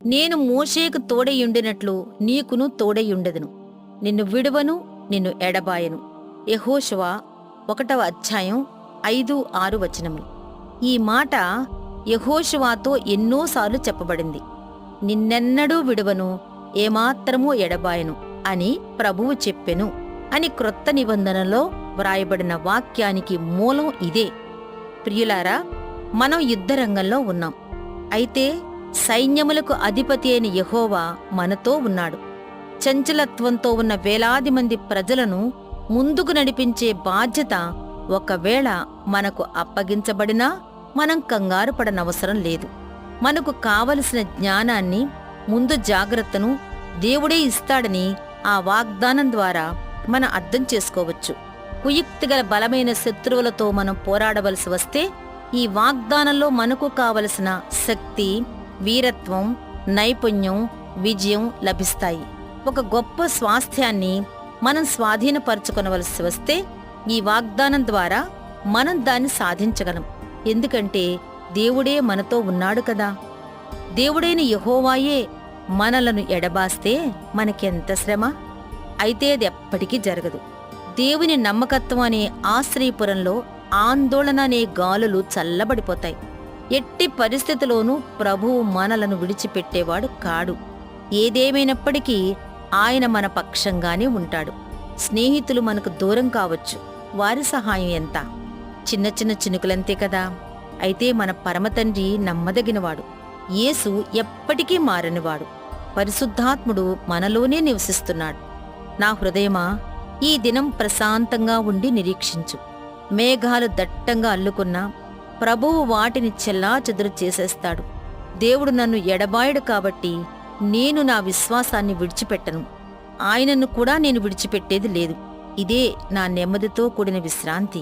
నేను మోషేకు తోడయుండినట్లు నీకును తోడయుండెదను. నిన్ను విడువను, నిన్ను ఎడబాయను. యెహోషువ 1వ అధ్యాయం 5-6 వచనములు. ఈ మాట యెహోషువతో ఎన్నోసార్లు చెప్పబడింది. నిన్నెన్నడూ విడువను, ఏమాత్రమూ ఎడబాయను అని ప్రభువు చెప్పెను అని క్రొత్త నిబంధనలో వ్రాయబడిన వాక్యానికి మూలం ఇదే. ప్రియులారా, మనం యుద్ధరంగంలో ఉన్నాం. అయితే సైన్యములకు అధిపతి అయిన యెహోవా మనతో ఉన్నాడు. చంచలత్వంతో ఉన్న వేలాది మంది ప్రజలను ముందుకు నడిపించే బాధ్యత ఒకవేళ మనకు అప్పగించబడినా మనం కంగారు పడనవసరం లేదు. మనకు కావలసిన జ్ఞానాన్ని, ముందు జాగ్రత్తను దేవుడే ఇస్తాడని ఆ వాగ్దానం ద్వారా మనం అర్థం చేసుకోవచ్చు. కుయుక్తిగల బలమైన శత్రువులతో మనం పోరాడవలసి వస్తే ఈ వాగ్దానంలో మనకు కావలసిన శక్తి, వీరత్వం, నైపుణ్యం, విజయం లభిస్తాయి. ఒక గొప్ప స్వాస్థ్యాన్ని మనం స్వాధీనపరచుకొనవలసి వస్తే ఈ వాగ్దానం ద్వారా మనం దాన్ని సాధించగలం. ఎందుకంటే దేవుడే మనతో ఉన్నాడు కదా. దేవుడైన యెహోవాయే మనలను ఎడబాస్తే మనకెంత శ్రమ! అయితే అది ఎప్పటికీ జరగదు. దేవుని నమ్మకత్వం అనే ఆశ్రయపురంలో ఆందోళన అనే గాలులు చల్లబడిపోతాయి. ఎట్టి పరిస్థితిలోనూ ప్రభువు మనలను విడిచిపెట్టేవాడు కాడు. ఏదేమైనప్పటికీ ఆయన మన పక్షంగానే ఉంటాడు. స్నేహితులు మనకు దూరం కావచ్చు, వారి సహాయం ఎంత? చిన్న చిన్న చినుకులంతే కదా. అయితే మన పరమతండ్రి నమ్మదగినవాడు. యేసు ఎప్పటికీ మారనివాడు. పరిశుద్ధాత్ముడు మనలోనే నివసిస్తున్నాడు. నా హృదయమా, ఈ దినం ప్రశాంతంగా ఉండి నిరీక్షించు. మేఘాలు దట్టంగా అల్లుకున్నా ప్రభువు వాటిని చెల్లాచెదురు చేసేస్తాడు. దేవుడు నన్ను ఎడబాయడు కాబట్టి నేను నా విశ్వాసాన్ని విడిచిపెట్టను. ఆయనను కూడా నేను విడిచిపెట్టేది లేదు. ఇదే నా నెమ్మదితో కూడిన విశ్రాంతి.